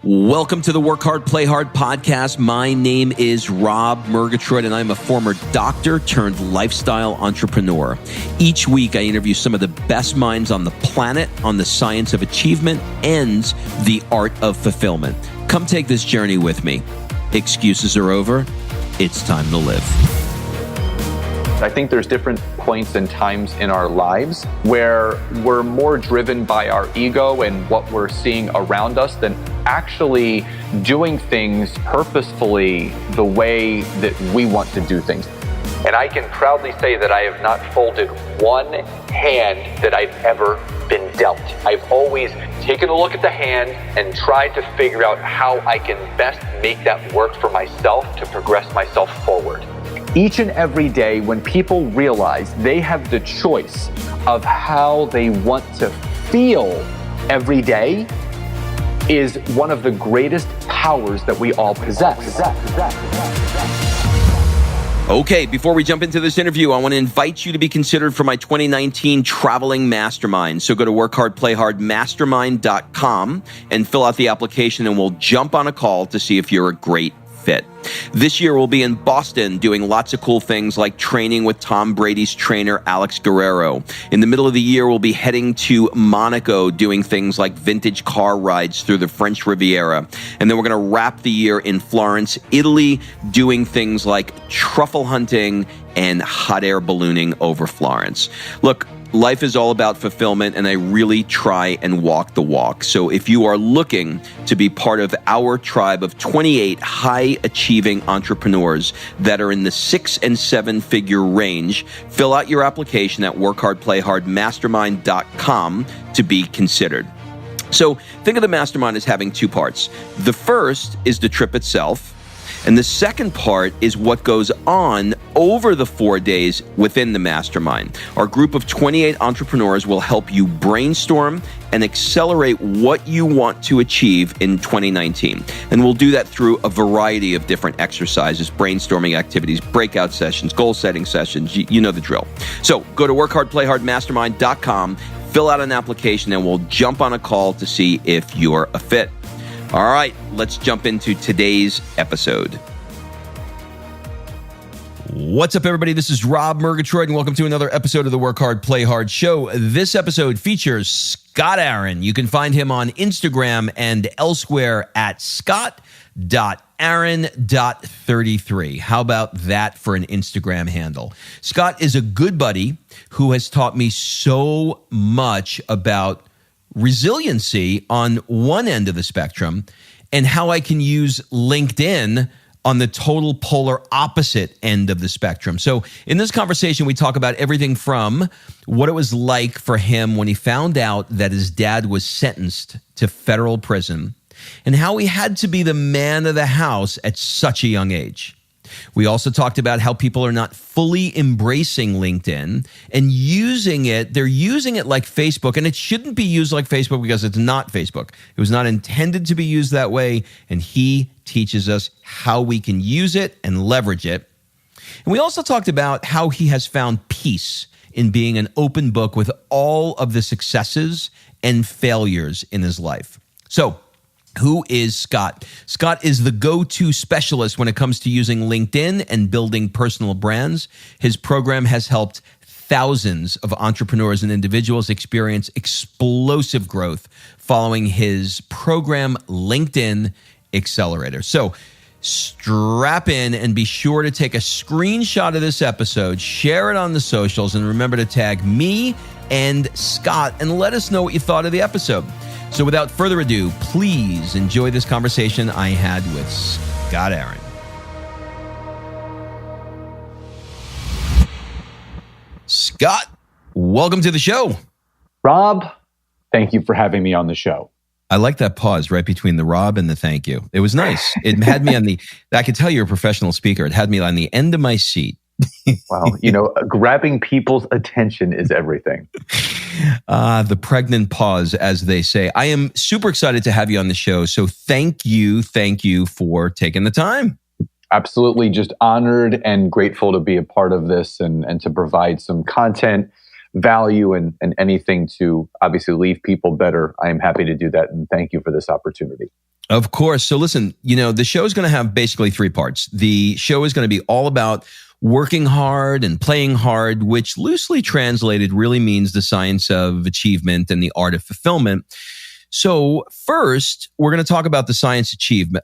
Welcome to the Work Hard, Play Hard podcast. My name is Rob Murgatroyd, and I'm a former doctor turned lifestyle entrepreneur. Each week, I interview some of the best minds on the planet on the science of achievement and the art of fulfillment. Come take this journey with me. Excuses are over. It's time to live. I think there's different points and times in our lives where we're more driven by our ego and what we're seeing around us than actually doing things purposefully the way that we want to do things. And I can proudly say that I have not folded one hand that I've ever been dealt. I've always taken a look at the hand and tried to figure out how I can best make that work for myself to progress myself forward. Each and every day, when people realize they have the choice of how they want to feel every day, is one of the greatest powers that we all possess. Okay, before we jump into this interview, I want to invite you to be considered for my 2019 Traveling Mastermind. So go to workhardplayhardmastermind.com and fill out the application, and we'll jump on a call to see if you're a great fit. This year, we'll be in Boston doing lots of cool things like training with Tom Brady's trainer, Alex Guerrero. In the middle of the year, we'll be heading to Monaco doing things like vintage car rides through the French Riviera. And then we're going to wrap the year in Florence, Italy, doing things like truffle hunting and hot air ballooning over Florence. Look, life is all about fulfillment, and I really try and walk the walk. So if you are looking to be part of our tribe of 28 high-achieving entrepreneurs that are in the 6- and 7-figure range, fill out your application at workhardplayhardmastermind.com to be considered. So think of the mastermind as having two parts. The first is the trip itself, and the second part is what goes on over the 4 days within the mastermind. Our group of 28 entrepreneurs will help you brainstorm and accelerate what you want to achieve in 2019. And we'll do that through a variety of different exercises, brainstorming activities, breakout sessions, goal-setting sessions. You know the drill. So go to workhardplayhardmastermind.com, fill out an application, and we'll jump on a call to see if you're a fit. All right, let's jump into today's episode. What's up, everybody? This is Rob Murgatroyd, and welcome to another episode of the Work Hard, Play Hard show. This episode features Scott Aaron. You can find him on Instagram and elsewhere at scott.aaron.33. How about that for an Instagram handle? Scott is a good buddy who has taught me so much about resiliency on one end of the spectrum and how I can use LinkedIn on the total polar opposite end of the spectrum. So in this conversation, we talk about everything from what it was like for him when he found out that his dad was sentenced to federal prison and how he had to be the man of the house at such a young age. We also talked about how people are not fully embracing LinkedIn and using it. They're using it like Facebook, and it shouldn't be used like Facebook because it's not Facebook. It was not intended to be used that way, and he teaches us how we can use it and leverage it. And we also talked about how he has found peace in being an open book with all of the successes and failures in his life. So, who is Scott? Scott is the go-to specialist when it comes to using LinkedIn and building personal brands. His program has helped thousands of entrepreneurs and individuals experience explosive growth following his program, LinkedIn Accelerator. So strap in and be sure to take a screenshot of this episode, share it on the socials, and remember to tag me and Scott and let us know what you thought of the episode. So without further ado, please enjoy this conversation I had with Scott Aaron. Scott, welcome to the show. Rob, thank you for having me on the show. I like that pause right between the Rob and the thank you. It was nice. It had me on I could tell you're a professional speaker. It had me on the end of my seat. Wow. Grabbing people's attention is everything. The pregnant pause, as they say. I am super excited to have you on the show. So thank you for taking the time. Absolutely. Just honored and grateful to be a part of this and to provide some content, value, and anything to obviously leave people better. I am happy to do that. And thank you for this opportunity. Of course. So listen, the show is going to have basically three parts. The show is going to be all about working hard and playing hard, which loosely translated really means the science of achievement and the art of fulfillment. So first, we're going to talk about the science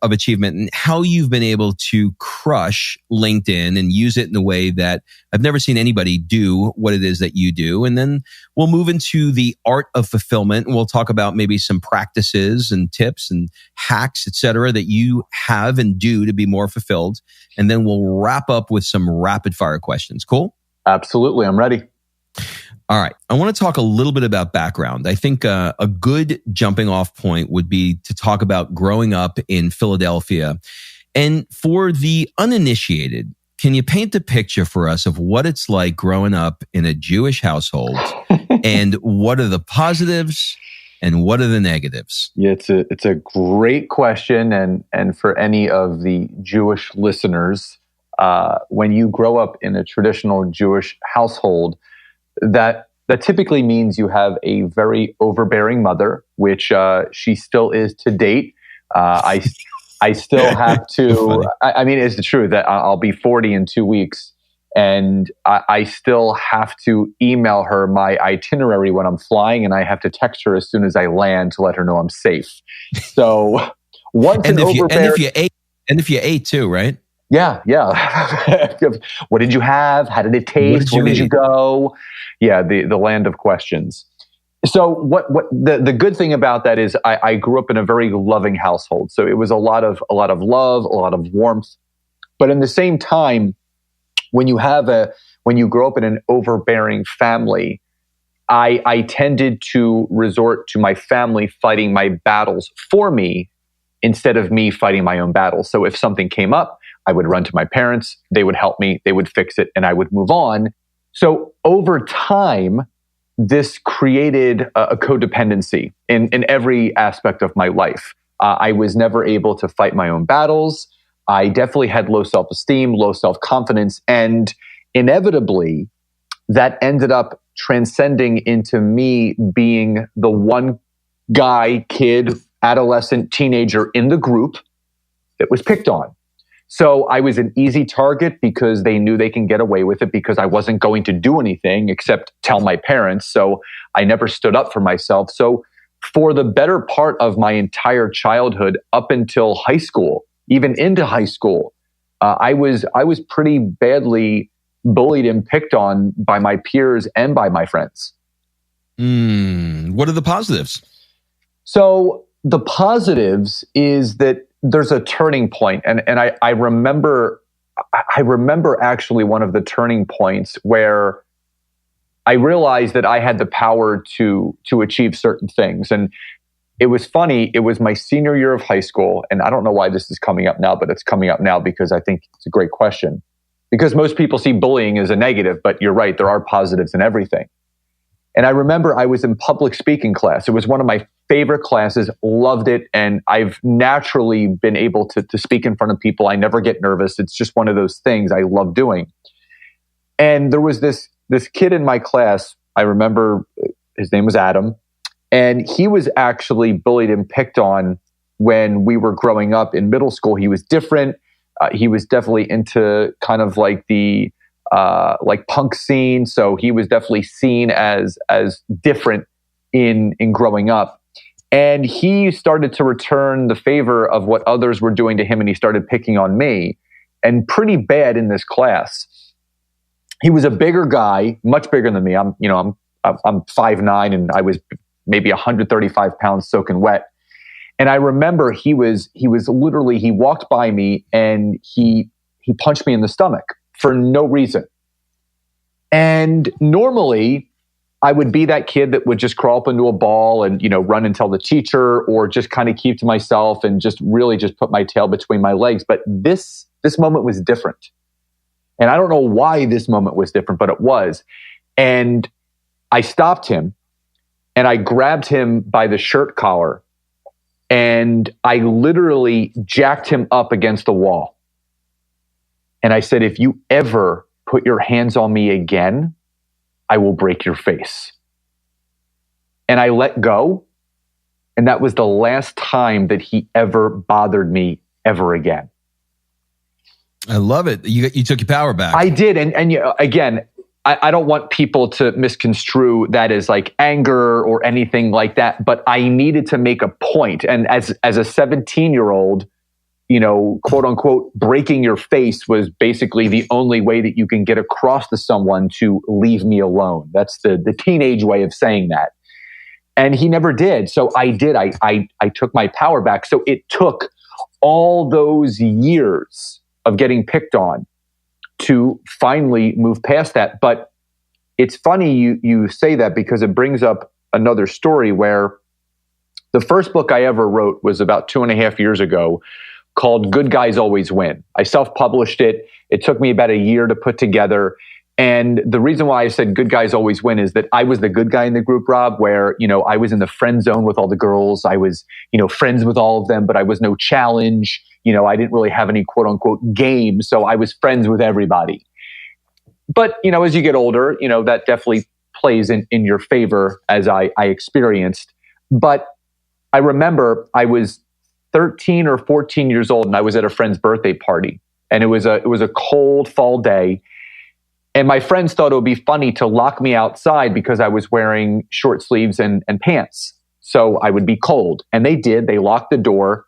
of achievement and how you've been able to crush LinkedIn and use it in a way that I've never seen anybody do what it is that you do. And then we'll move into the art of fulfillment, and we'll talk about maybe some practices and tips and hacks, et cetera, that you have and do to be more fulfilled. And then we'll wrap up with some rapid fire questions. Cool? Absolutely. I'm ready. All right. I want to talk a little bit about background. I think a good jumping off point would be to talk about growing up in Philadelphia. And for the uninitiated, can you paint the picture for us of what it's like growing up in a Jewish household and what are the positives and what are the negatives? Yeah, it's a great question. And for any of the Jewish listeners, when you grow up in a traditional Jewish household, that typically means you have a very overbearing mother, which she still is to date. I still have to. I mean, it's the truth that I'll be 40 in 2 weeks, and I still have to email her my itinerary when I'm flying, and I have to text her as soon as I land to let her know I'm safe. So once and if you ate too, right? Yeah. What did you have? How did it taste? Where did you go? Yeah, the land of questions. So what the good thing about that is I grew up in a very loving household. So it was a lot of love, a lot of warmth. But in the same time, when you grow up in an overbearing family, I tended to resort to my family fighting my battles for me instead of me fighting my own battles. So if something came up, I would run to my parents, they would help me, they would fix it, and I would move on. So over time, this created a codependency in every aspect of my life. I was never able to fight my own battles. I definitely had low self-esteem, low self-confidence, and inevitably, that ended up transcending into me being the one guy, kid, adolescent, teenager in the group that was picked on. So I was an easy target because they knew they can get away with it because I wasn't going to do anything except tell my parents. So I never stood up for myself. So for the better part of my entire childhood up until high school, even into high school, I was pretty badly bullied and picked on by my peers and by my friends. What are the positives? So the positives is that there's a turning point. And I remember actually one of the turning points where I realized that I had the power to achieve certain things. And it was funny. It was my senior year of high school. And I don't know why this is coming up now, but it's coming up now because I think it's a great question. Because most people see bullying as a negative, but you're right, there are positives in everything. And I remember I was in public speaking class. It was one of my favorite classes, loved it. And I've naturally been able to speak in front of people. I never get nervous. It's just one of those things I love doing. And there was this kid in my class. I remember his name was Adam. And he was actually bullied and picked on when we were growing up in middle school. He was different. He was definitely into kind of like the like punk scene. So he was definitely seen as different in growing up. And he started to return the favor of what others were doing to him, and he started picking on me, and pretty bad in this class. He was a bigger guy, much bigger than me. I'm 5'9", and I was maybe 135 pounds soaking wet. And I remember he walked by me and he punched me in the stomach for no reason. And normally I would be that kid that would just crawl up into a ball and, run and tell the teacher, or just kind of keep to myself and just really just put my tail between my legs. But this moment was different. And I don't know why this moment was different, but it was. And I stopped him and I grabbed him by the shirt collar and I literally jacked him up against the wall. And I said, if you ever put your hands on me again, I will break your face. And I let go. And that was the last time that he ever bothered me ever again. I love it. You took your power back. I did. And you know, again, I don't want people to misconstrue that as like anger or anything like that, but I needed to make a point. And as a 17-year-old, you know, quote unquote, breaking your face was basically the only way that you can get across to someone to leave me alone. That's the teenage way of saying that. And he never did. So I did. I took my power back. So it took all those years of getting picked on to finally move past that. But it's funny you say that, because it brings up another story where the first book I ever wrote was about 2.5 years ago, called Good Guys Always Win. I self-published it. It took me about a year to put together. And the reason why I said good guys always win is that I was the good guy in the group, Rob, where, you know, I was in the friend zone with all the girls. I was, you know, friends with all of them, but I was no challenge. You know, I didn't really have any quote unquote game. So I was friends with everybody. But, you know, as you get older, you know, that definitely plays in your favor, as I experienced. But I remember I was 13 or 14 years old, and I was at a friend's birthday party, and it was a cold fall day. And my friends thought it would be funny to lock me outside because I was wearing short sleeves and pants. So I would be cold. And they did. They locked the door.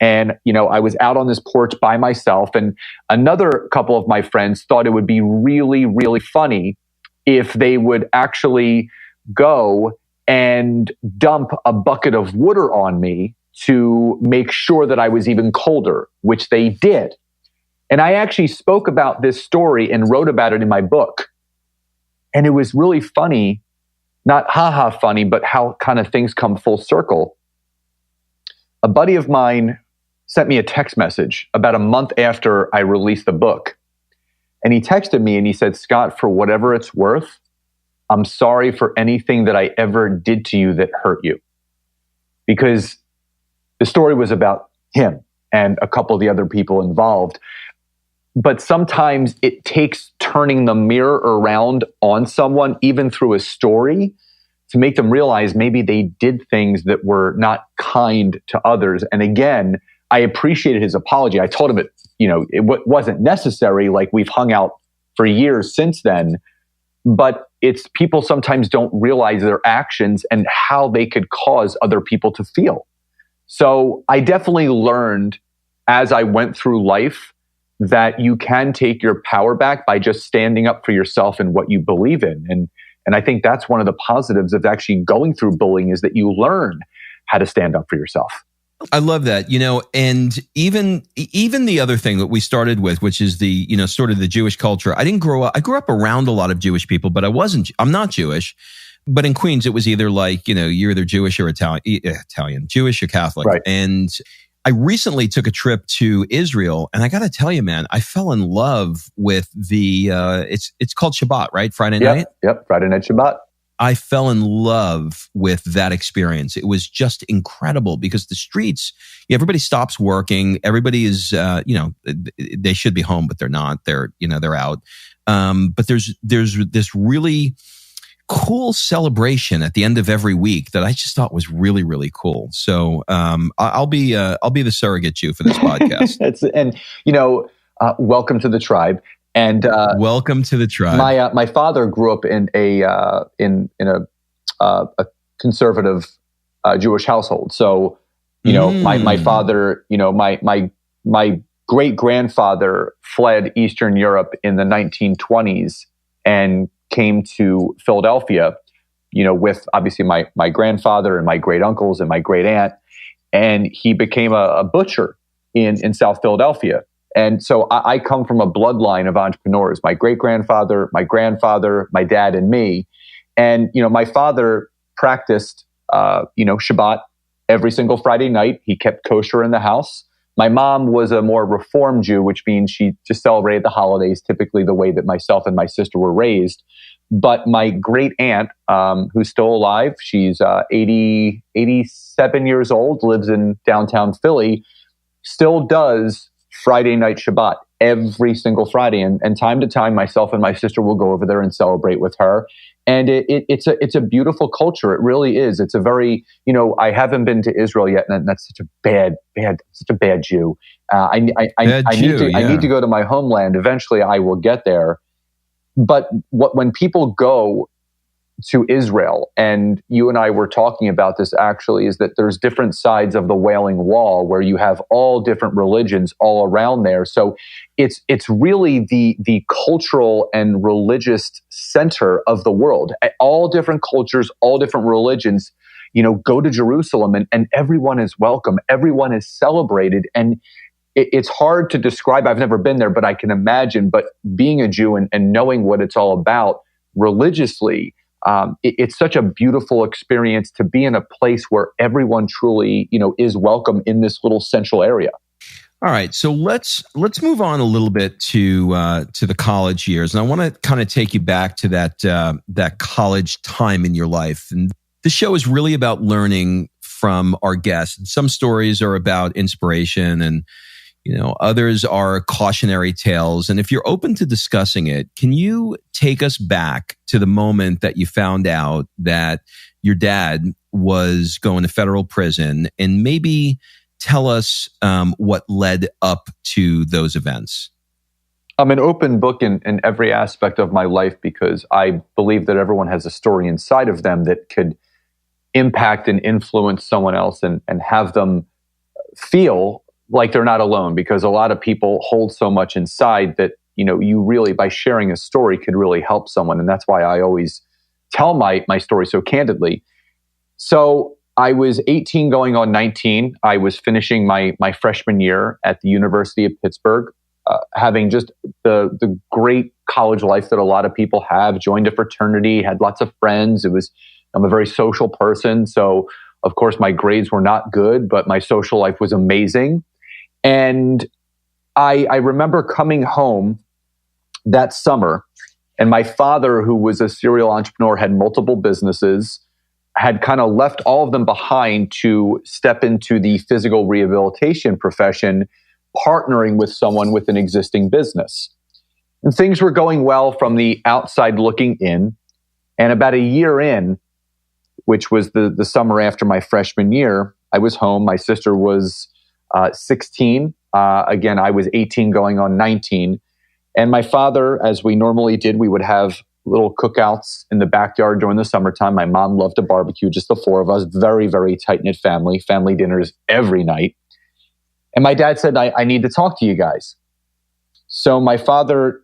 And, you know, I was out on this porch by myself. And another couple of my friends thought it would be really, really funny if they would actually go and dump a bucket of water on me to make sure that I was even colder, which they did. And I actually spoke about this story and wrote about it in my book. And it was really funny, not haha funny, but how kind of things come full circle. A buddy of mine sent me a text message about a month after I released the book. And he texted me and he said, Scott, for whatever it's worth, I'm sorry for anything that I ever did to you that hurt you. Because the story was about him and a couple of the other people involved. But sometimes it takes turning the mirror around on someone, even through a story, to make them realize maybe they did things that were not kind to others. And again, I appreciated his apology. I told him it, you know, it wasn't necessary. Like, we've hung out for years since then. But it's people sometimes don't realize their actions and how they could cause other people to feel. So I definitely learned as I went through life that you can take your power back by just standing up for yourself and what you believe in. And I think that's one of the positives of actually going through bullying, is that you learn how to stand up for yourself. I love that, you know, and even the other thing that we started with, which is the, you know, sort of the Jewish culture. I grew up around a lot of Jewish people, but I'm not Jewish. But in Queens, it was either like, you know, you're either Jewish or Italian, Jewish or Catholic. Right. And I recently took a trip to Israel, and I got to tell you, man, I fell in love with the, it's called Shabbat, right? Friday night? Yep, Friday night Shabbat. I fell in love with that experience. It was just incredible because the streets, everybody stops working. Everybody is, you know, they should be home, but they're not. They're out. But there's this really cool celebration at the end of every week that I just thought was really, really cool. So I'll be the surrogate Jew for this podcast. And you know, welcome to the tribe. And welcome to the tribe. My father grew up in a conservative Jewish household. So you know, my father, you know, my great grandfather fled Eastern Europe in the 1920s and came to Philadelphia, you know, with obviously my grandfather and my great uncles and my great aunt, and he became a butcher in South Philadelphia. And so I come from a bloodline of entrepreneurs. My great grandfather, my grandfather, my dad, and me. And you know, my father practiced you know, Shabbat every single Friday night. He kept kosher in the house. My mom was a more Reformed Jew, which means she just celebrated the holidays typically the way that myself and my sister were raised. But my great aunt, who's still alive, she's 87 years old, lives in downtown Philly, still does Friday night Shabbat every single Friday. And time to time, myself and my sister will go over there and celebrate with her. And it's a beautiful culture. It really is. It's a very, I haven't been to Israel yet, and that's such a bad Jew. I need to go to my homeland. Eventually I will get there. But when people go to Israel, and you and I were talking about this actually, is that there's different sides of the Wailing Wall where you have all different religions all around there. So it's really the cultural and religious center of the world. All different cultures, all different religions, go to Jerusalem, and everyone is welcome. Everyone is celebrated. And it's hard to describe. I've never been there, but I can imagine. But being a Jew and knowing what it's all about religiously, it's such a beautiful experience to be in a place where everyone truly, is welcome in this little central area. All right, so let's move on a little bit to the college years, and I want to kind of take you back to that college time in your life. And the show is really about learning from our guests. Some stories are about inspiration, and others are cautionary tales. And if you're open to discussing it, can you take us back to the moment that you found out that your dad was going to federal prison, and maybe tell us what led up to those events? I'm an open book in every aspect of my life, because I believe that everyone has a story inside of them that could impact and influence someone else and have them feel like they're not alone, because a lot of people hold so much inside that, you really, by sharing a story, could really help someone. And that's why I always tell my story so candidly. So I was 18 going on 19. I was finishing my freshman year at the University of Pittsburgh, having just the great college life that a lot of people have, joined a fraternity, had lots of friends. I'm a very social person. So of course my grades were not good, but my social life was amazing. And I remember coming home that summer, and my father, who was a serial entrepreneur, had multiple businesses, had kind of left all of them behind to step into the physical rehabilitation profession, partnering with someone with an existing business. And things were going well from the outside looking in. And about a year in, which was the summer after my freshman year, I was home. My sister was 16. Again, I was 18 going on 19. And my father, as we normally did, we would have little cookouts in the backyard during the summertime. My mom loved to barbecue, just the four of us, very, very tight-knit family dinners every night. And my dad said, I need to talk to you guys. So my father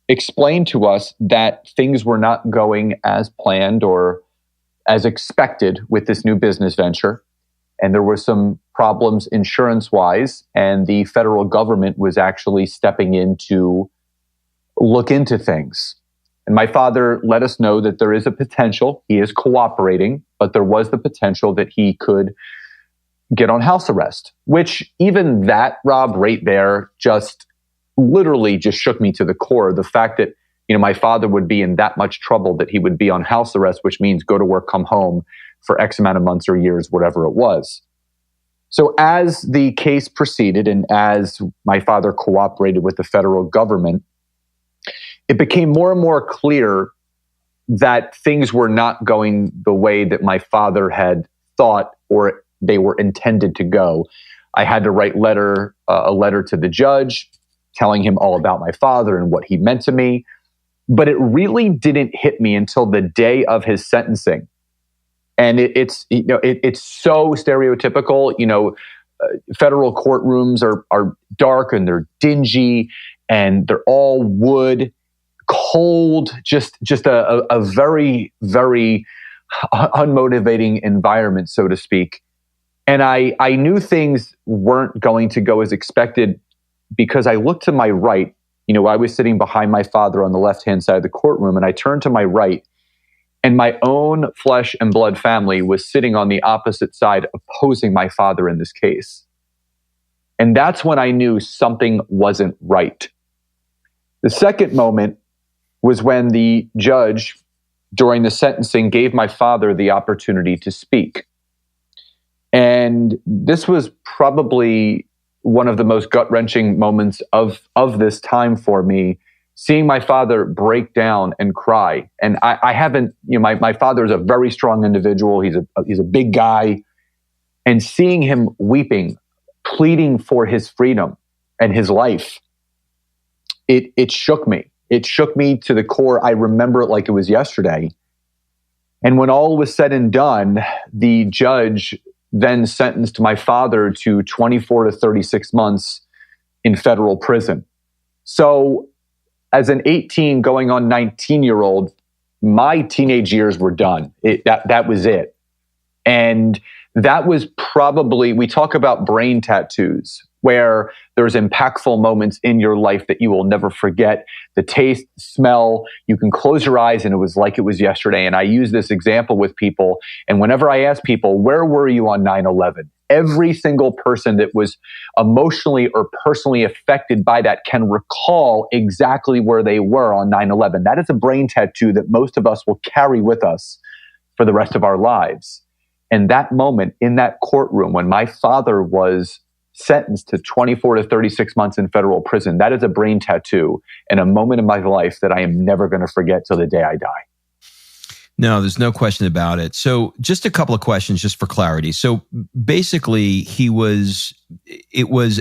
explained to us that things were not going as planned or as expected with this new business venture. And there were some problems insurance-wise, and the federal government was actually stepping in to look into things. And my father let us know that there is a potential. He is cooperating, but there was the potential that he could get on house arrest, which even that, Rob, right there, just literally just shook me to the core. The fact that, my father would be in that much trouble that he would be on house arrest, which means go to work, come home for X amount of months or years, whatever it was. So as the case proceeded and as my father cooperated with the federal government, it became more and more clear that things were not going the way that my father had thought or they were intended to go. I had to write a letter to the judge telling him all about my father and what he meant to me. But it really didn't hit me until the day of his sentencing. And it's so stereotypical. Federal courtrooms are dark and they're dingy and they're all wood, cold, just a very, very unmotivating environment, so to speak. And I knew things weren't going to go as expected because I looked to my right. I was sitting behind my father on the left-hand side of the courtroom, and I turned to my right, and my own flesh and blood family was sitting on the opposite side opposing my father in this case. And that's when I knew something wasn't right. The second moment was when the judge, during the sentencing, gave my father the opportunity to speak. And this was probably one of the most gut-wrenching moments of this time for me, seeing my father break down and cry. And I haven't, my father is a very strong individual. He's a big guy. And seeing him weeping, pleading for his freedom and his life, it shook me. It shook me to the core. I remember it like it was yesterday. And when all was said and done, the judge then sentenced my father to 24 to 36 months in federal prison. So as an 18 going on 19-year-old, my teenage years were done. That was it. And that was probably, we talk about brain tattoos, where there's impactful moments in your life that you will never forget. The taste, smell, you can close your eyes and it was like it was yesterday. And I use this example with people. And whenever I ask people, where were you on 9/11? Every single person that was emotionally or personally affected by that can recall exactly where they were on 9/11. That is a brain tattoo that most of us will carry with us for the rest of our lives. And that moment in that courtroom when my father was sentenced to 24 to 36 months in federal prison, that is a brain tattoo and a moment in my life that I am never going to forget till the day I die. No, there's no question about it. So just a couple of questions just for clarity. So basically it was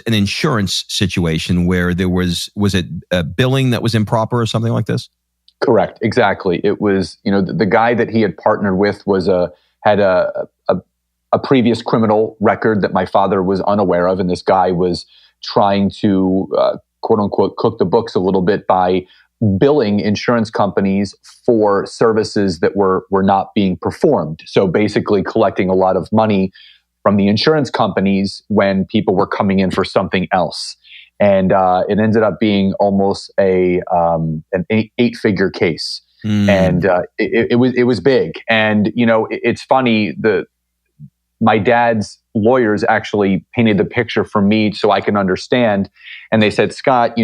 an insurance situation where was it a billing that was improper or something like this? Correct. Exactly. It was, the guy that he had partnered with had a previous criminal record that my father was unaware of. And this guy was trying to, quote unquote, cook the books a little bit by billing insurance companies for services that were not being performed. So basically collecting a lot of money from the insurance companies when people were coming in for something else. And it ended up being almost an 8-figure case. And it was big. And, it's funny, my dad's lawyers actually painted the picture for me so I can understand. And they said, Scott,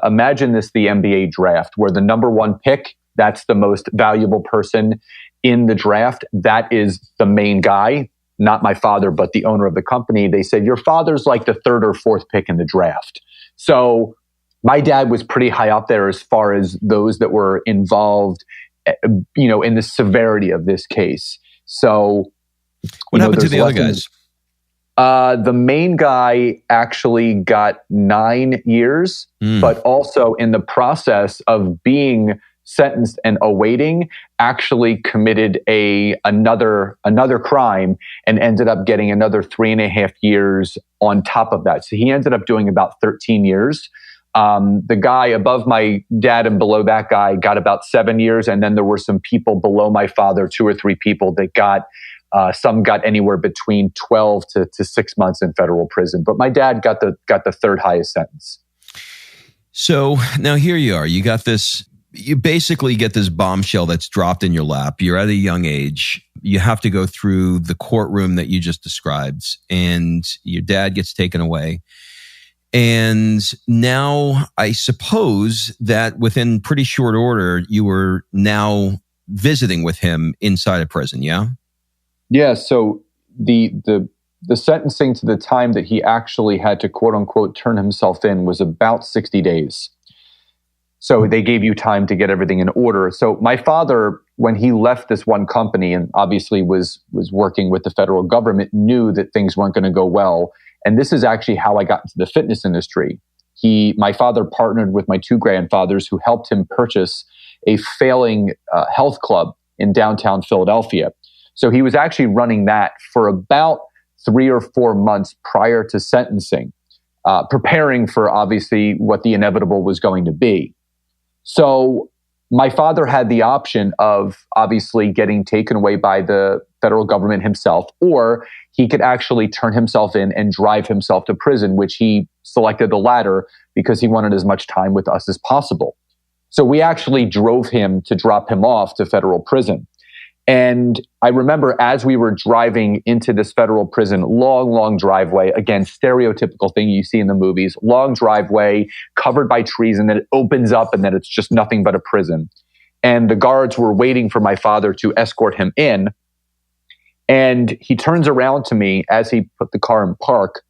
imagine this, the NBA draft, where the number one pick, that's the most valuable person in the draft. That is the main guy, not my father, but the owner of the company. They said, your father's like the third or fourth pick in the draft. So my dad was pretty high up there as far as those that were involved, in the severity of this case. So what happened to the other guys? The main guy actually got 9 years, but also in the process of being sentenced and awaiting, actually committed another crime and ended up getting another 3.5 years on top of that. So he ended up doing about 13 years. The guy above my dad and below that guy got about 7 years. And then there were some people below my father, 2 or 3 people that got, some got anywhere between 12 to 6 months in federal prison. But my dad got the third highest sentence. So now here you are, you basically get this bombshell that's dropped in your lap. You're at a young age. You have to go through the courtroom that you just described, and your dad gets taken away. And now I suppose that within pretty short order, you were now visiting with him inside a prison, yeah? Yeah, so the sentencing to the time that he actually had to, quote unquote, turn himself in was about 60 days. So they gave you time to get everything in order. So my father, when he left this one company and obviously was working with the federal government, knew that things weren't going to go well. And this is actually how I got into the fitness industry. My father partnered with my 2 grandfathers who helped him purchase a failing health club in downtown Philadelphia. So he was actually running that for about 3 or 4 months prior to sentencing, preparing for obviously what the inevitable was going to be. So my father had the option of obviously getting taken away by the federal government himself, or he could actually turn himself in and drive himself to prison, which he selected the latter because he wanted as much time with us as possible. So we actually drove him to drop him off to federal prison. And I remember as we were driving into this federal prison, long driveway, again, stereotypical thing you see in the movies, long driveway covered by trees, and then it opens up and then it's just nothing but a prison. And the guards were waiting for my father to escort him in. And he turns around to me as he put the car in park.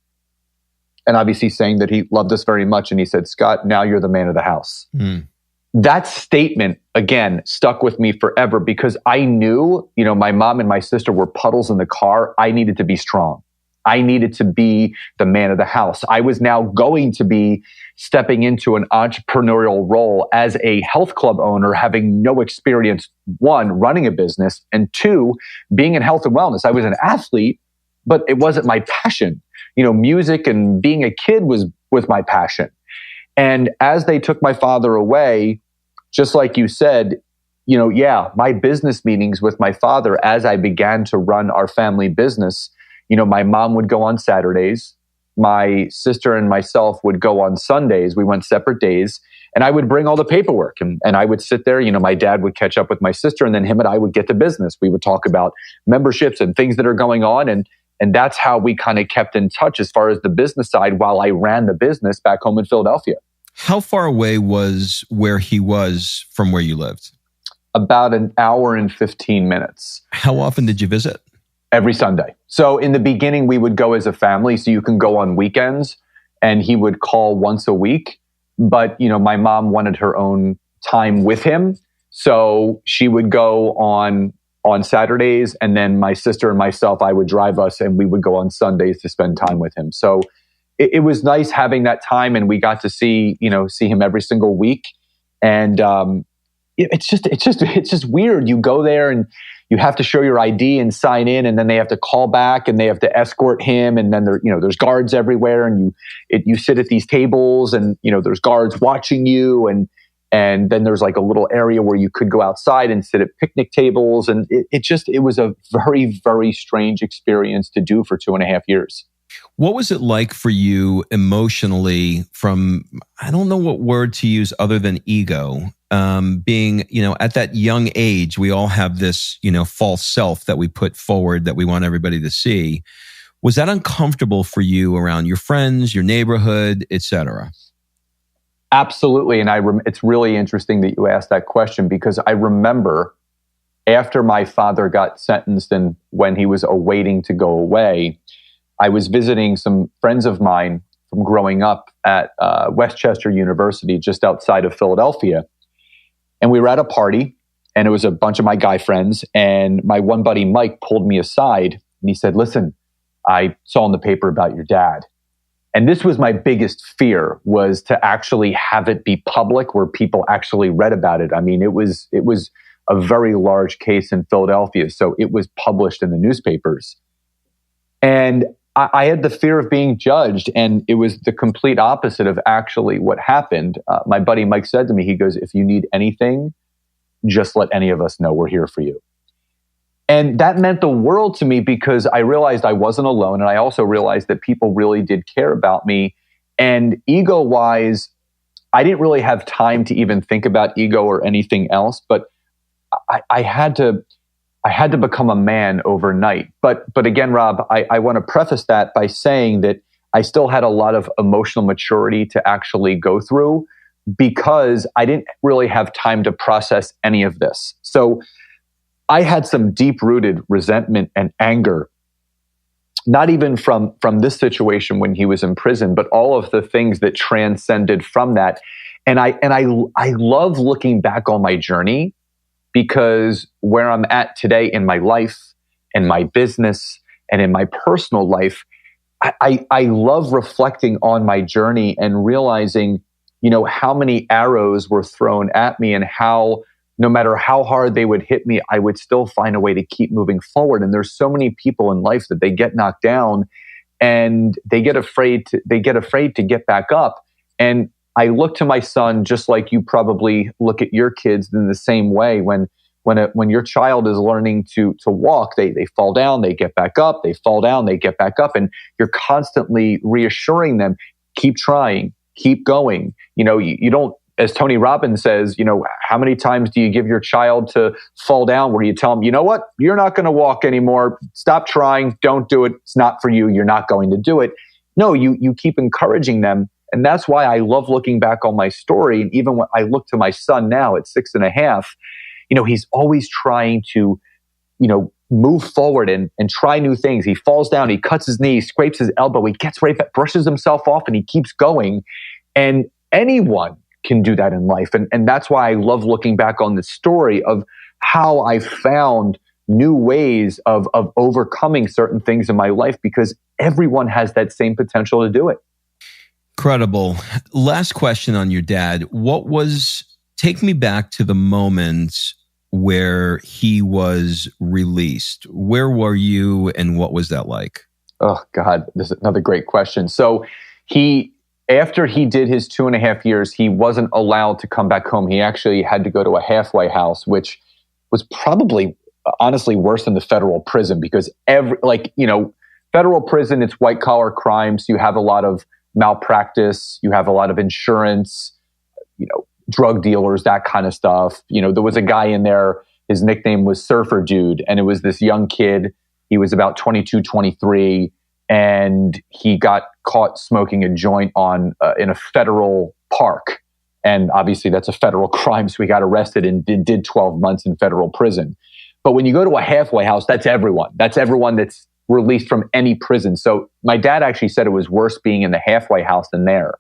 and obviously saying that he loved us very much. And he said, Scott, now you're the man of the house. Mm. That statement, again, stuck with me forever because I knew, my mom and my sister were puddles in the car. I needed to be strong. I needed to be the man of the house. I was now going to be stepping into an entrepreneurial role as a health club owner, having no experience, one, running a business, and two, being in health and wellness. I was an athlete, but it wasn't my passion. Music and being a kid was my passion. And as they took my father away, just like you said, my business meetings with my father as I began to run our family business, my mom would go on Saturdays. My sister and myself would go on Sundays. We went separate days. And I would bring all the paperwork and I would sit there. My dad would catch up with my sister and then him and I would get to business. We would talk about memberships and things that are going on. And that's how we kind of kept in touch as far as the business side while I ran the business back home in Philadelphia. How far away was where he was from where you lived? About an hour and 15 minutes. How often did you visit? Every Sunday. So in the beginning, we would go as a family. So you can go on weekends and he would call once a week. But, my mom wanted her own time with him. So she would go on Saturdays. And then my sister and myself, I would drive us and we would go on Sundays to spend time with him. So it was nice having that time. And we got to see him every single week. And it's just weird. You go there and you have to show your ID and sign in, and then they have to call back and they have to escort him. And then there's guards everywhere, and you sit at these tables, and there's guards watching you, and then there's like a little area where you could go outside and sit at picnic tables, and it was a very, very strange experience to do for 2.5 years. What was it like for you emotionally from, I don't know what word to use other than ego, being, at that young age, we all have this, false self that we put forward that we want everybody to see. Was that uncomfortable for you around your friends, your neighborhood, et cetera? Absolutely. And it's really interesting that you asked that question because I remember after my father got sentenced and when he was awaiting to go away, I was visiting some friends of mine from growing up at Westchester University, just outside of Philadelphia. And we were at a party, and it was a bunch of my guy friends. And my one buddy, Mike, pulled me aside, and he said, listen, I saw in the paper about your dad. And this was my biggest fear, was to actually have it be public where people actually read about it. I mean, it was a very large case in Philadelphia. So it was published in the newspapers. And I had the fear of being judged, and it was the complete opposite of actually what happened. My buddy Mike said to me, he goes, if you need anything, just let any of us know. We're here for you. And that meant the world to me because I realized I wasn't alone. And I also realized that people really did care about me. And ego-wise, I didn't really have time to even think about ego or anything else, but I had to become a man overnight. But again, Rob, I want to preface that by saying that I still had a lot of emotional maturity to actually go through because I didn't really have time to process any of this. So I had some deep-rooted resentment and anger, not even from this situation when he was in prison, but all of the things that transcended from that. And I love looking back on my journey, because where I'm at today in my life, in my business, and in my personal life, I love reflecting on my journey and realizing, how many arrows were thrown at me and how, no matter how hard they would hit me, I would still find a way to keep moving forward. And there's so many people in life that they get knocked down and they get afraid to get back up. And I look to my son just like you probably look at your kids in the same way. When your child is learning to walk, they fall down, they get back up, they fall down, they get back up, and you're constantly reassuring them, keep trying, keep going. You don't, as Tony Robbins says, how many times do you give your child to fall down where you tell them, you know what, you're not going to walk anymore, stop trying, don't do it, it's not for you, you're not going to do it. No, you keep encouraging them. And that's why I love looking back on my story. And even when I look to my son now at 6.5, he's always trying to move forward and try new things. He falls down, he cuts his knee, scrapes his elbow, he gets right back, brushes himself off, and he keeps going. And anyone can do that in life. And that's why I love looking back on this story of how I found new ways of overcoming certain things in my life, because everyone has that same potential to do it. Incredible. Last question on your dad. Take me back to the moment where he was released. Where were you and what was that like? Oh God, this is another great question. So after he did his 2.5 years, he wasn't allowed to come back home. He actually had to go to a halfway house, which was probably honestly worse than the federal prison, because federal prison, it's white collar crimes. You have a lot of malpractice. You have a lot of insurance, drug dealers, that kind of stuff. There was a guy in there, his nickname was Surfer Dude. And it was this young kid. He was about 22, 23. And he got caught smoking a joint in a federal park. And obviously that's a federal crime. So he got arrested and did 12 months in federal prison. But when you go to a halfway house, that's everyone. That's everyone that's released from any prison. So my dad actually said it was worse being in the halfway house than there.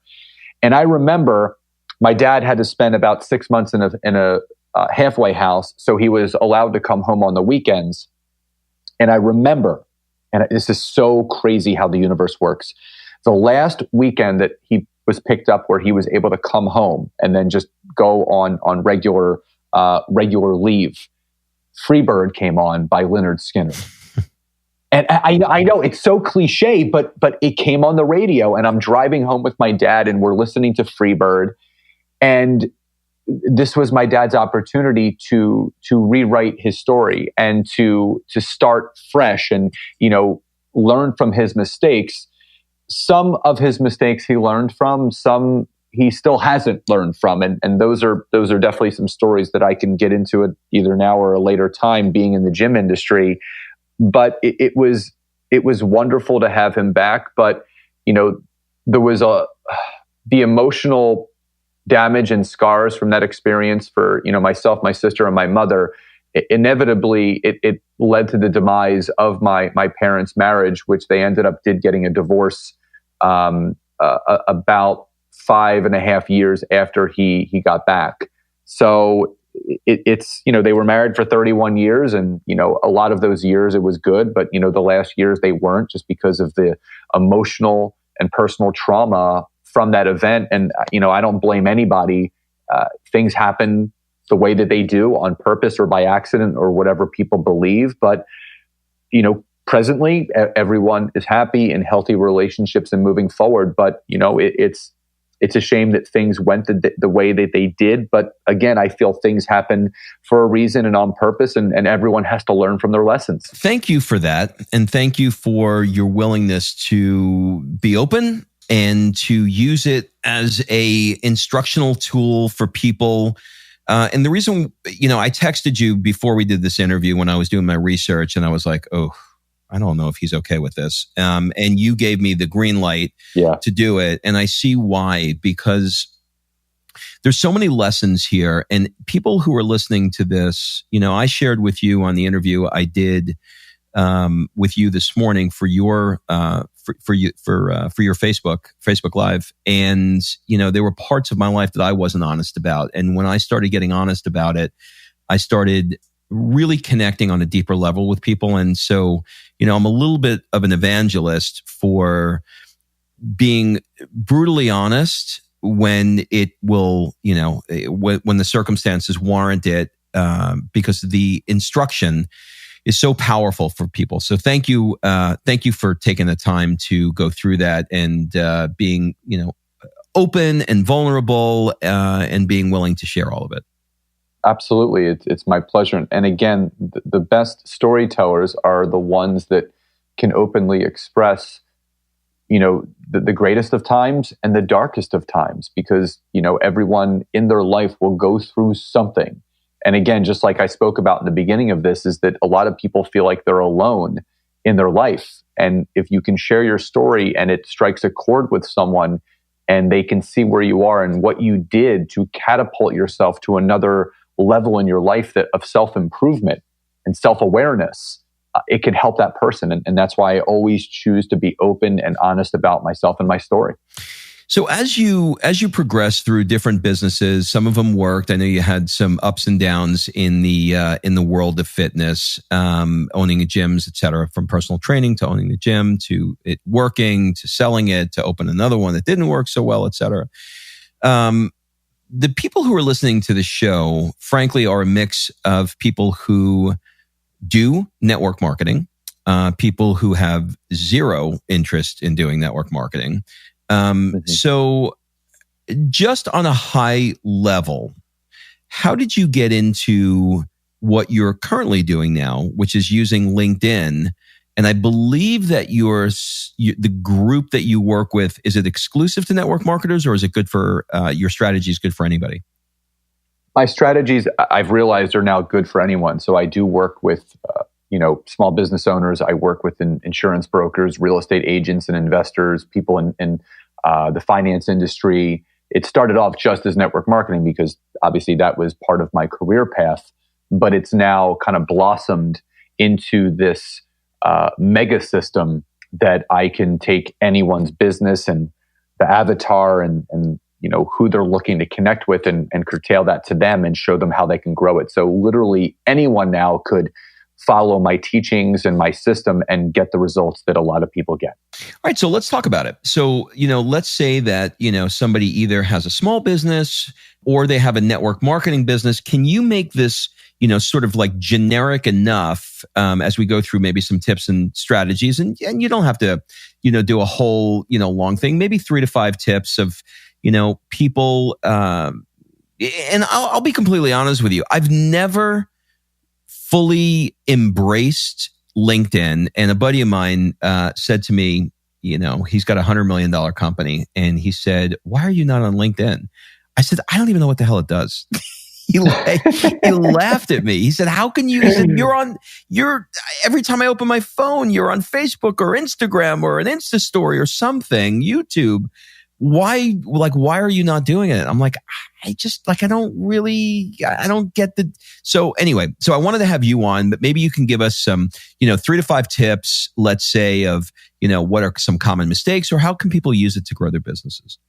And I remember my dad had to spend about 6 months in a halfway house. So he was allowed to come home on the weekends. And I remember, and this is so crazy how the universe works, the last weekend that he was picked up where he was able to come home and then just go on regular leave, Freebird came on by Lynyrd Skynyrd. And I know it's so cliche, but it came on the radio, and I'm driving home with my dad and we're listening to Freebird. And this was my dad's opportunity to rewrite his story and to start fresh and, learn from his mistakes. Some of his mistakes he learned from, some he still hasn't learned from. And those are definitely some stories that I can get into at either now or a later time, being in the gym industry. But it was wonderful to have him back. But, there was the emotional damage and scars from that experience for, myself, my sister, and my mother. Inevitably, it led to the demise of my parents' marriage, which they did getting a divorce about 5.5 years after he got back. So it's they were married for 31 years, and a lot of those years it was good, but the last years they weren't, just because of the emotional and personal trauma from that event. And I don't blame anybody. Things happen the way that they do on purpose or by accident or whatever people believe. But presently everyone is happy in healthy relationships and moving forward. But it's a shame that things went the way that they did. But again, I feel things happen for a reason and on purpose, and everyone has to learn from their lessons. Thank you for that. And thank you for your willingness to be open and to use it as a instructional tool for people. And the reason, I texted you before we did this interview when I was doing my research, and I was like, oh, I don't know if he's okay with this. And you gave me the green light to do it. And I see why, because there's so many lessons here. And people who are listening to this, I shared with you on the interview I did with you this morning for your for your Facebook Live, and there were parts of my life that I wasn't honest about. And when I started getting honest about it, I started really connecting on a deeper level with people. And so, I'm a little bit of an evangelist for being brutally honest when it will, when the circumstances warrant it, because the instruction is so powerful for people. So thank you for taking the time to go through that and being, open and vulnerable and being willing to share all of it. Absolutely. It's my pleasure. And again, the best storytellers are the ones that can openly express, the greatest of times and the darkest of times, because, everyone in their life will go through something. And again, just like I spoke about in the beginning of this, is that a lot of people feel like they're alone in their life. And if you can share your story and it strikes a chord with someone and they can see where you are and what you did to catapult yourself to another level in your life of self-improvement, and self-awareness, it can help that person. And that's why I always choose to be open and honest about myself and my story. So as you progress through different businesses, some of them worked. I know you had some ups and downs in the world of fitness, owning gyms, et cetera, from personal training to owning the gym to it working to selling it to open another one that didn't work so well, et cetera. The people who are listening to the show, frankly, are a mix of people who do network marketing, people who have zero interest in doing network marketing. So just on a high level, how did you get into what you're currently doing now, which is using LinkedIn? And I believe that the group that you work with, is it exclusive to network marketers, or is it good for, your strategy is good for anybody? My strategies, I've realized, are now good for anyone. So I do work with, small business owners. I work with insurance brokers, real estate agents and investors, people in the finance industry. It started off just as network marketing because obviously that was part of my career path, but it's now kind of blossomed into this mega system that I can take anyone's business and the avatar and who they're looking to connect with and curtail that to them and show them how they can grow it. So literally anyone now could follow my teachings and my system and get the results that a lot of people get. All right. So let's talk about it. So, let's say that, somebody either has a small business or they have a network marketing business. Can you make this, sort of like generic enough as we go through maybe some tips and strategies? And you don't have to, do a whole, long thing, maybe 3 to 5 tips of, people. And I'll be completely honest with you. I've never fully embraced LinkedIn. And a buddy of mine said to me, he's got $100 million company. And he said, "Why are you not on LinkedIn?" I said, "I don't even know what the hell it does." He laughed at me. He said, "How can you?" He said, you're every time I open my phone, you're on Facebook or Instagram or an Insta story or something, YouTube. Why are you not doing it? I'm like, I don't get the. So anyway, so I wanted to have you on, but maybe you can give us some, 3 to 5 tips, let's say, of, what are some common mistakes or how can people use it to grow their businesses?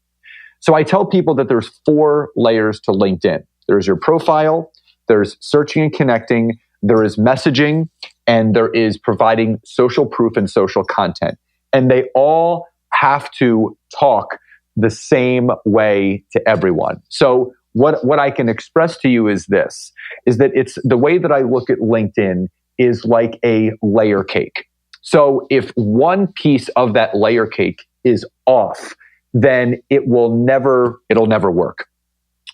So I tell people that there's 4 layers to LinkedIn. There's your profile, there's searching and connecting, there is messaging, and there is providing social proof and social content. And they all have to talk the same way to everyone. So what I can express to you is this, is that it's the way that I look at LinkedIn is like a layer cake. So if one piece of that layer cake is off, then it'll never work.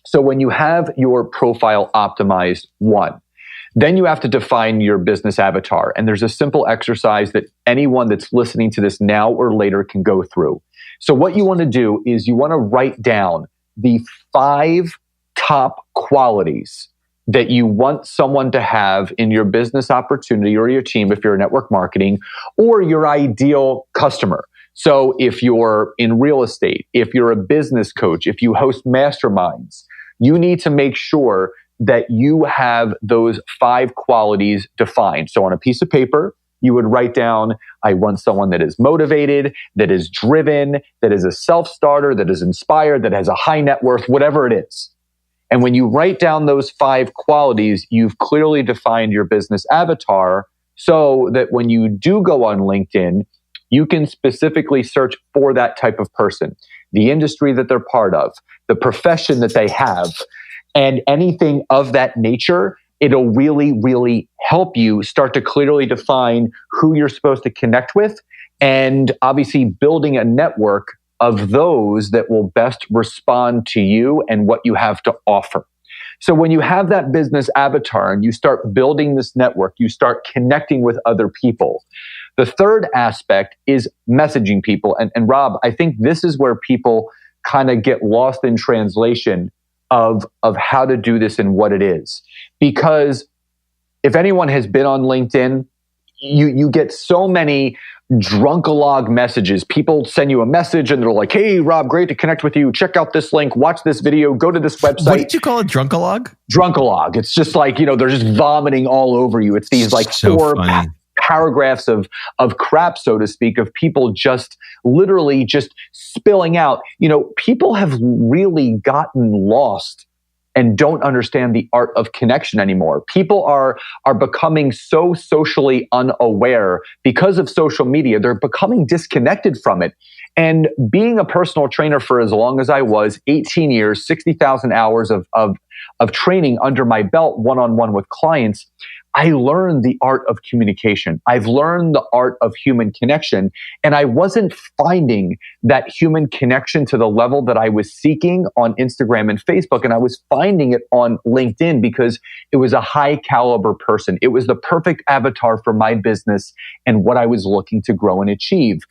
So when you have your profile optimized, then you have to define your business avatar. And there's a simple exercise that anyone that's listening to this now or later can go through. So what you want to do is you want to write down the 5 top qualities that you want someone to have in your business opportunity or your team if you're network marketing, or your ideal customer. So if you're in real estate, if you're a business coach, if you host masterminds, you need to make sure that you have those 5 qualities defined. So on a piece of paper, you would write down, I want someone that is motivated, that is driven, that is a self-starter, that is inspired, that has a high net worth, whatever it is. And when you write down those 5 qualities, you've clearly defined your business avatar so that when you do go on LinkedIn, you can specifically search for that type of person, the industry that they're part of, the profession that they have, and anything of that nature. It'll really, really help you start to clearly define who you're supposed to connect with, and obviously building a network of those that will best respond to you and what you have to offer. So when you have that business avatar and you start building this network, you start connecting with other people. The third aspect is messaging people. And Rob, I think this is where people kind of get lost in translation of how to do this and what it is. Because if anyone has been on LinkedIn, you get so many drunkalog messages. People send you a message and they're like, "Hey, Rob, great to connect with you. Check out this link, watch this video, go to this website." What did you call it? Drunkalog? Drunkalog. It's just like, they're just vomiting all over you. It's these like So four funny. paragraphs of crap, so to speak, of people just literally just spilling out. People have really gotten lost and don't understand the art of connection anymore. People are becoming so socially unaware because of social media. They're becoming disconnected from it. And being a personal trainer for as long as I was, 18 years, 60,000 hours of training under my belt, one-on-one with clients, I learned the art of communication. I've learned the art of human connection. And I wasn't finding that human connection to the level that I was seeking on Instagram and Facebook. And I was finding it on LinkedIn because it was a high caliber person. It was the perfect avatar for my business and what I was looking to grow and achieve.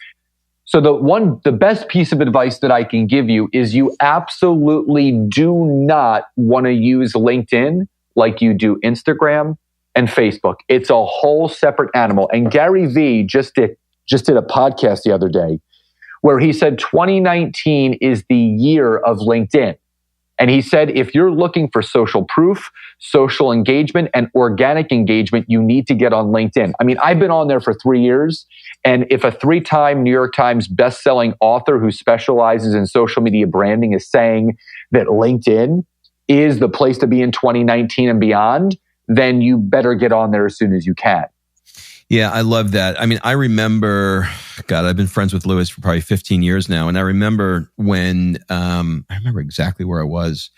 So the best piece of advice that I can give you is you absolutely do not want to use LinkedIn like you do Instagram and Facebook. It's a whole separate animal. And Gary Vee just did a podcast the other day where he said 2019 is the year of LinkedIn. And he said, if you're looking for social proof, social engagement, and organic engagement, you need to get on LinkedIn. I mean, I've been on there for 3 years. And if a 3-time New York Times bestselling author who specializes in social media branding is saying that LinkedIn is the place to be in 2019 and beyond, then you better get on there as soon as you can. Yeah, I love that. I mean, I remember, God, I've been friends with Lewis for probably 15 years now. And I remember when, I remember exactly where I was.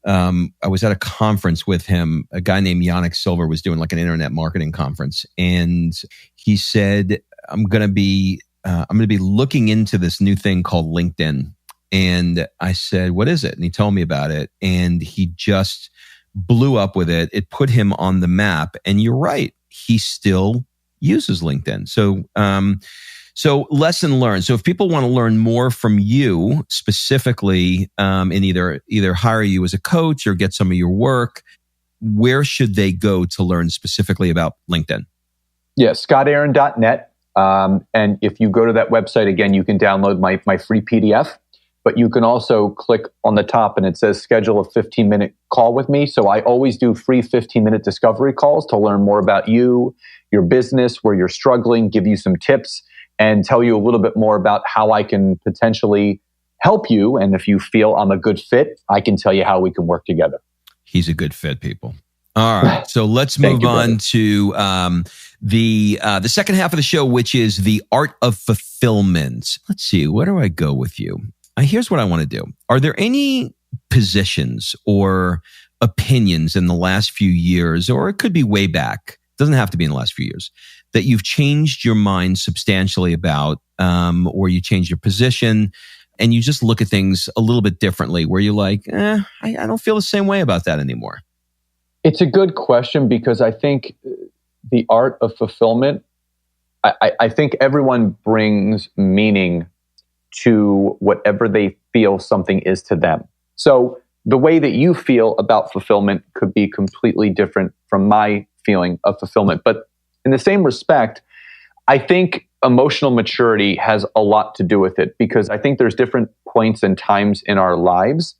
I was at a conference with him. A guy named Yannick Silver was doing like an internet marketing conference. And he said, I'm going to be looking into this new thing called LinkedIn. And I said, what is it? And he told me about it. And he just blew up with it. It put him on the map. And you're right. He still uses LinkedIn. So lesson learned. So if people want to learn more from you specifically, and either hire you as a coach or get some of your work, where should they go to learn specifically about LinkedIn? Yeah, scottaaron.net. And if you go to that website, again, you can download my free PDF, but you can also click on the top and it says schedule a 15-minute call with me. So I always do free 15-minute discovery calls to learn more about you, your business, where you're struggling, give you some tips, and tell you a little bit more about how I can potentially help you. And if you feel I'm a good fit, I can tell you how we can work together. He's a good fit, people. All right. So let's move on to the second half of the show, which is the art of fulfillment. Let's see. Where do I go with you? Here's what I want to do. Are there any positions or opinions in the last few years, or it could be way back, doesn't have to be in the last few years, that you've changed your mind substantially about, or you changed your position and you just look at things a little bit differently, where you're like, I don't feel the same way about that anymore? It's a good question because I think the art of fulfillment, I think everyone brings meaning to whatever they feel something is to them. So the way that you feel about fulfillment could be completely different from my feeling of fulfillment. But in the same respect, I think emotional maturity has a lot to do with it, because I think there's different points and times in our lives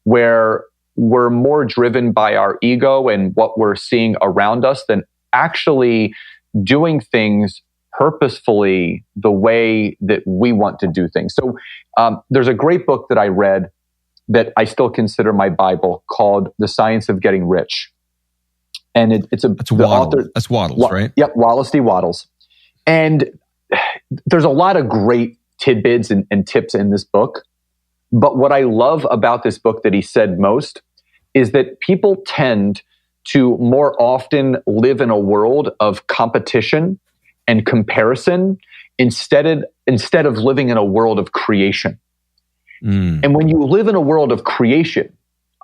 where we're more driven by our ego and what we're seeing around us than actually doing things purposefully the way that we want to do things. So there's a great book that I read that I still consider my Bible called The Science of Getting Rich. And it's the author. That's Waddles, right? Yep, Wallace D. Waddles. And there's a lot of great tidbits and tips in this book. But what I love about this book that he said most is that people tend to more often live in a world of competition and comparison instead of living in a world of creation. And when you live in a world of creation,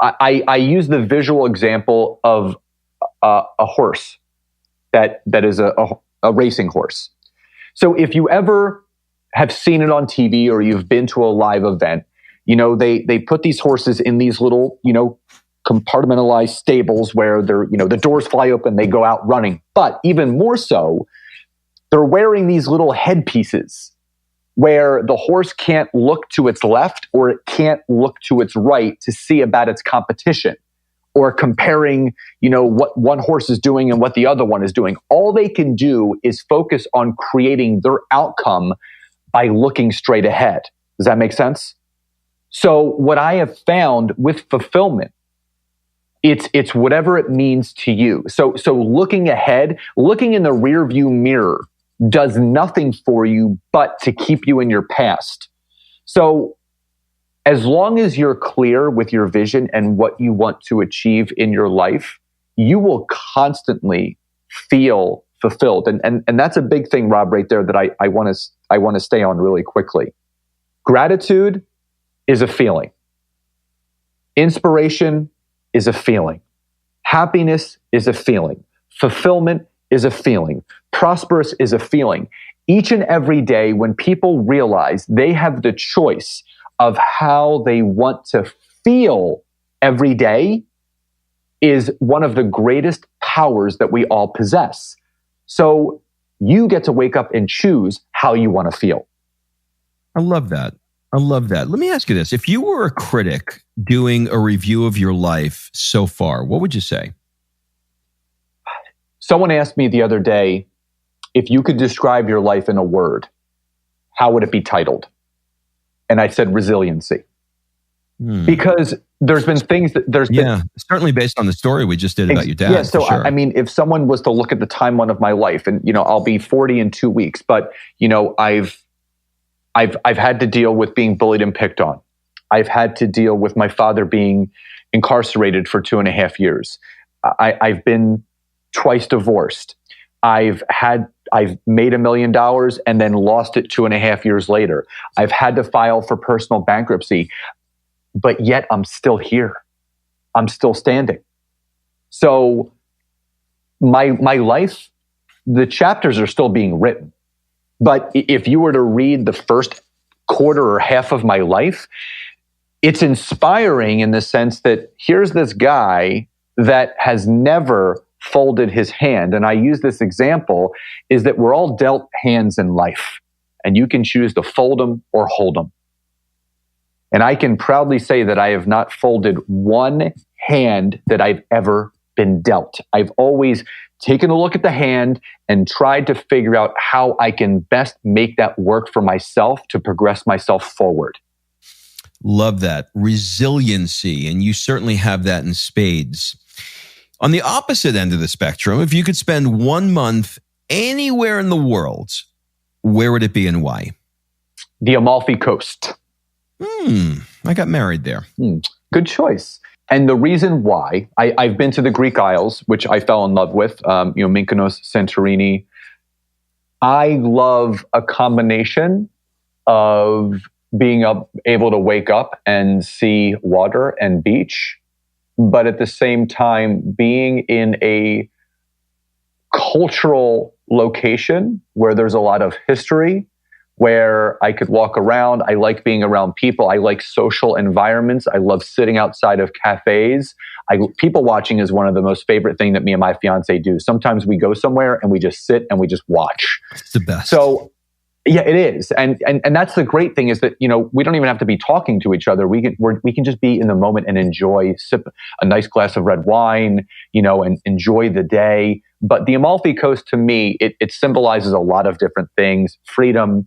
I use the visual example of a horse that is a racing horse. So if you ever have seen it on TV or you've been to a live event, they put these horses in these little, compartmentalized stables where they're, the doors fly open, they go out running. But even more so, they're wearing these little headpieces where the horse can't look to its left or it can't look to its right to see about its competition, or comparing, what one horse is doing and what the other one is doing. All they can do is focus on creating their outcome by looking straight ahead. Does that make sense? So what I have found with fulfillment, it's whatever it means to you. So looking ahead, looking in the rearview mirror does nothing for you but to keep you in your past. So as long as you're clear with your vision and what you want to achieve in your life, you will constantly feel fulfilled. And that's a big thing, Rob, right there that I want to stay on really quickly. Gratitude is a feeling. Inspiration is a feeling. Happiness is a feeling. Fulfillment is a feeling. Prosperous is a feeling. Each and every day when people realize they have the choice of how they want to feel every day is one of the greatest powers that we all possess. So you get to wake up and choose how you want to feel. I love that. Let me ask you this. If you were a critic doing a review of your life so far, what would you say? Someone asked me the other day, if you could describe your life in a word, how would it be titled? And I said resiliency. Because there's been things that certainly based on the story we just did about your dad. Yeah, so sure. I mean, if someone was to look at the timeline of my life, and I'll be 40 in 2 weeks, but I've had to deal with being bullied and picked on. I've had to deal with my father being incarcerated for 2.5 years. I've been twice divorced. I've made $1 million and then lost it 2.5 years later. I've had to file for personal bankruptcy, but yet I'm still here. I'm still standing. So my life, the chapters are still being written. But if you were to read the first quarter or half of my life, it's inspiring in the sense that here's this guy that has never folded his hand. And I use this example is that we're all dealt hands in life, and you can choose to fold them or hold them. And I can proudly say that I have not folded one hand that I've ever been dealt. I've always taken a look at the hand and tried to figure out how I can best make that work for myself to progress myself forward. Love that. Resiliency. And you certainly have that in spades. On the opposite end of the spectrum, if you could spend 1 month anywhere in the world, where would it be and why? The Amalfi Coast. I got married there. Good choice. And the reason why, I've been to the Greek Isles, which I fell in love with, Mykonos, Santorini. I love a combination of being able to wake up and see water and beach, but at the same time being in a cultural location where there's a lot of history, where I could walk around. I like being around people. I like social environments. I love sitting outside of cafes. People watching is one of the most favorite thing that me and my fiance do. Sometimes we go somewhere and we just sit and we just watch. It's the best. So yeah, it is. And that's the great thing is that, we don't even have to be talking to each other. We can just be in the moment and sip a nice glass of red wine, and enjoy the day. But the Amalfi Coast, to me, it symbolizes a lot of different things: freedom,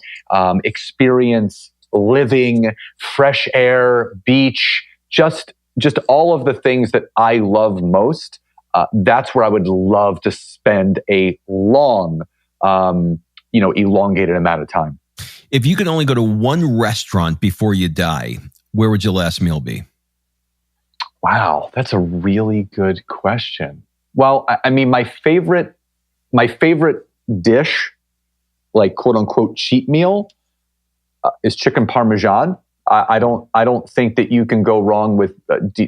experience, living, fresh air, beach, just all of the things that I love most. That's where I would love to spend a long, elongated amount of time. If you could only go to one restaurant before you die, where would your last meal be? Wow, that's a really good question. Well, I mean, my favorite dish, like quote unquote cheat meal, is chicken parmesan. I don't think that you can go wrong with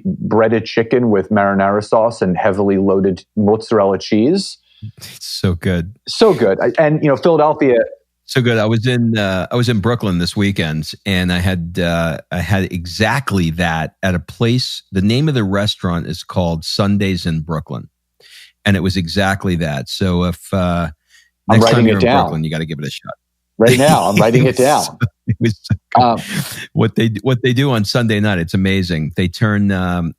breaded chicken with marinara sauce and heavily loaded mozzarella cheese. It's so good, so good. And Philadelphia. So good. I was in Brooklyn this weekend, and I had exactly that at a place. The name of the restaurant is called Sundays in Brooklyn. And it was exactly that. So I'm Next time writing you're it in down Brooklyn, you got to give it a shot. right now. I'm writing it down. It was so good. What they do on Sunday night, it's amazing. They turn on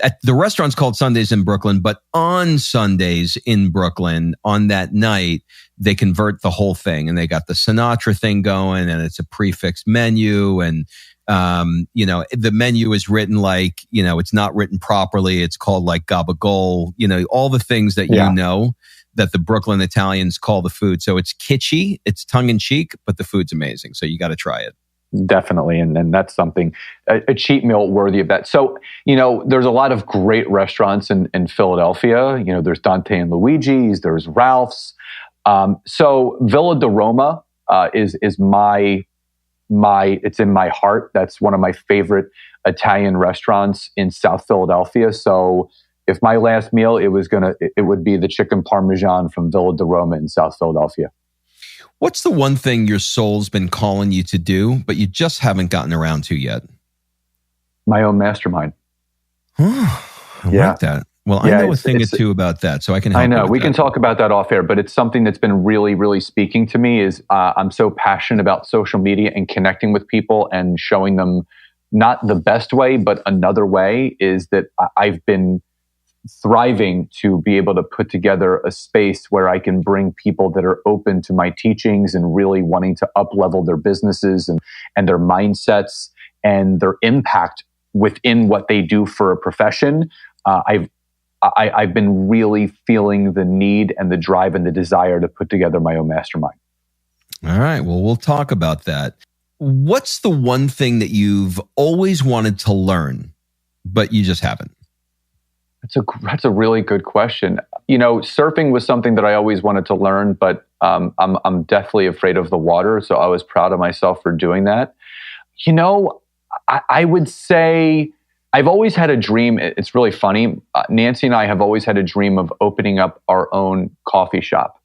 at the restaurant's called Sundays in Brooklyn, but on Sundays in Brooklyn on that night they convert the whole thing, and they got the Sinatra thing going, and it's a prefix menu, and the menu is written like it's not written properly. It's called like gabagool. All the things that that the Brooklyn Italians call the food. So it's kitschy, it's tongue in cheek, but the food's amazing. So you got to try it. Definitely. And that's something, a cheat meal worthy of that. So, there's a lot of great restaurants in Philadelphia. There's Dante and Luigi's, there's Ralph's. So Villa di Roma is my, it's in my heart. That's one of my favorite Italian restaurants in South Philadelphia. So if my last meal, it would be the chicken parmesan from Villa di Roma in South Philadelphia. What's the one thing your soul's been calling you to do, but you just haven't gotten around to yet? My own mastermind. I like that. Well, I know a thing or two about that, so I can help. I know. You we with can that. talk about that off air, but it's something that's been really, really speaking to me is I'm so passionate about social media and connecting with people and showing them not the best way, but another way is that I've been thriving to be able to put together a space where I can bring people that are open to my teachings and really wanting to up-level their businesses and their mindsets and their impact within what they do for a profession. I've been really feeling the need and the drive and the desire to put together my own mastermind. All right. Well, we'll talk about that. What's the one thing that you've always wanted to learn, but you just haven't? That's a really good question. Surfing was something that I always wanted to learn, but I'm deathly afraid of the water. So I was proud of myself for doing that. I would say I've always had a dream. It's really funny. Nancy and I have always had a dream of opening up our own coffee shop.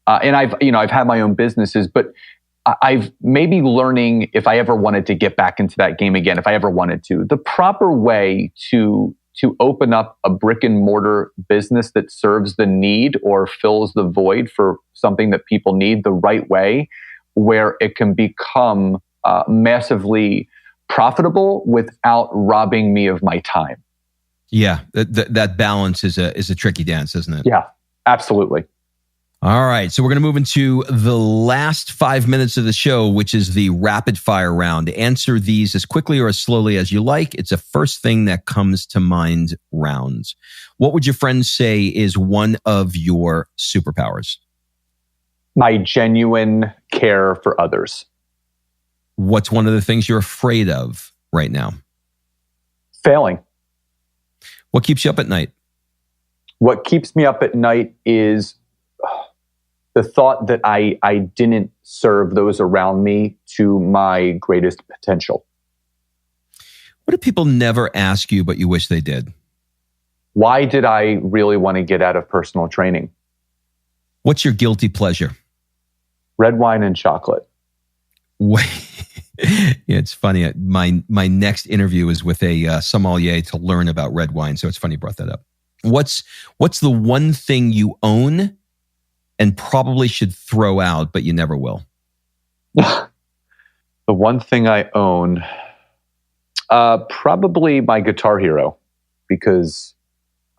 And I've had my own businesses, but I've maybe learning if I ever wanted to get back into that game again, if I ever wanted to, the proper way to open up a brick and mortar business that serves the need or fills the void for something that people need the right way, where it can become massively profitable without robbing me of my time. Yeah, that balance is a tricky dance, isn't it? Yeah, absolutely. All right, so we're going to move into the last 5 minutes of the show, which is the rapid fire round. Answer these as quickly or as slowly as you like. It's a first thing that comes to mind rounds. What would your friends say is one of your superpowers? My genuine care for others. What's one of the things you're afraid of right now? Failing. What keeps you up at night? What keeps me up at night is the thought that I didn't serve those around me to my greatest potential. What do people never ask you, but you wish they did? Why did I really want to get out of personal training? What's your guilty pleasure? Red wine and chocolate. Wait. Yeah, it's funny. My next interview is with a sommelier to learn about red wine. So it's funny you brought that up. What's the one thing you own and probably should throw out, but you never will? The one thing I own, probably my Guitar Hero, because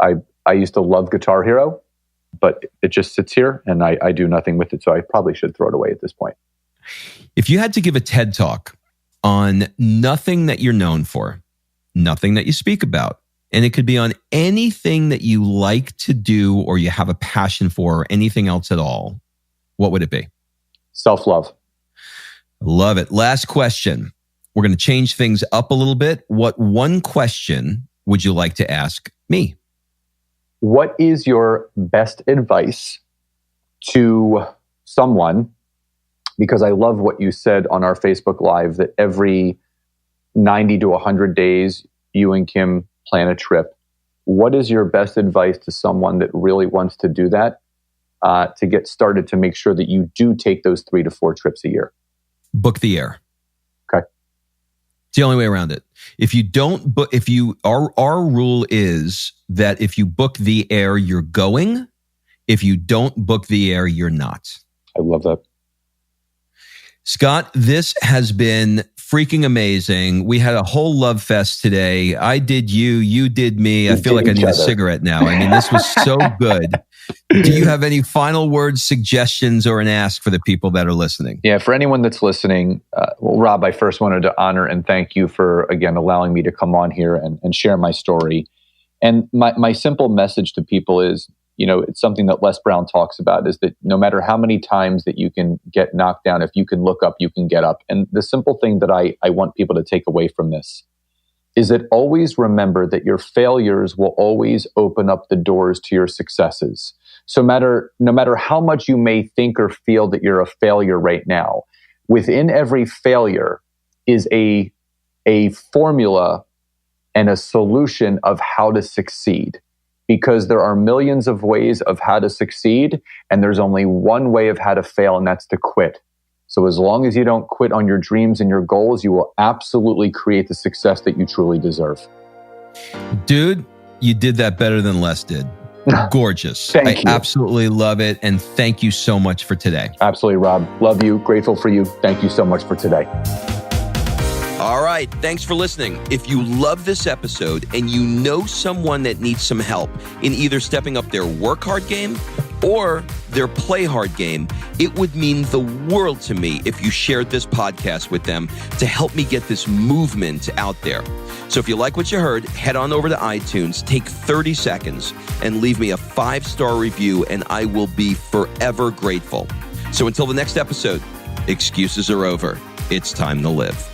I used to love Guitar Hero, but it just sits here and I do nothing with it. So I probably should throw it away at this point. If you had to give a TED Talk on nothing that you're known for, nothing that you speak about, and it could be on anything that you like to do or you have a passion for or anything else at all, what would it be? Self-love. Love it. Last question. We're going to change things up a little bit. What one question would you like to ask me? What is your best advice to someone? Because I love what you said on our Facebook Live, that every 90 to 100 days, you and Kim plan a trip. What is your best advice to someone that really wants to do that, to get started, to make sure that you do take those 3 to 4 trips a year? Book the air. Okay. It's the only way around it. If you don't book, our rule is that if you book the air you're going, If you don't book the air, you're not. I love that. Scott, this has been freaking amazing. We had a whole love fest today. I did you, you did me. I feel like I need a cigarette now. I mean, this was so good. Do you have any final words, suggestions, or an ask for the people that are listening? Yeah, for anyone that's listening, well, Rob, I first wanted to honor and thank you for, again, allowing me to come on here and share my story. And my simple message to people is, it's something that Les Brown talks about, is that no matter how many times that you can get knocked down, if you can look up, you can get up. And the simple thing that I want people to take away from this is that always remember that your failures will always open up the doors to your successes. So no matter how much you may think or feel that you're a failure right now, within every failure is a formula and a solution of how to succeed. Because there are millions of ways of how to succeed, and there's only one way of how to fail, and that's to quit. So as long as you don't quit on your dreams and your goals, you will absolutely create the success that you truly deserve. Dude, you did that better than Les did. Gorgeous. Thank you. I absolutely love it, and thank you so much for today. Absolutely, Rob. Love you. Grateful for you. Thank you so much for today. All right. Thanks for listening. If you love this episode and you know someone that needs some help in either stepping up their work hard game or their play hard game, it would mean the world to me if you shared this podcast with them to help me get this movement out there. So if you like what you heard, head on over to iTunes, take 30 seconds and leave me a 5-star review, and I will be forever grateful. So until the next episode, excuses are over. It's time to live.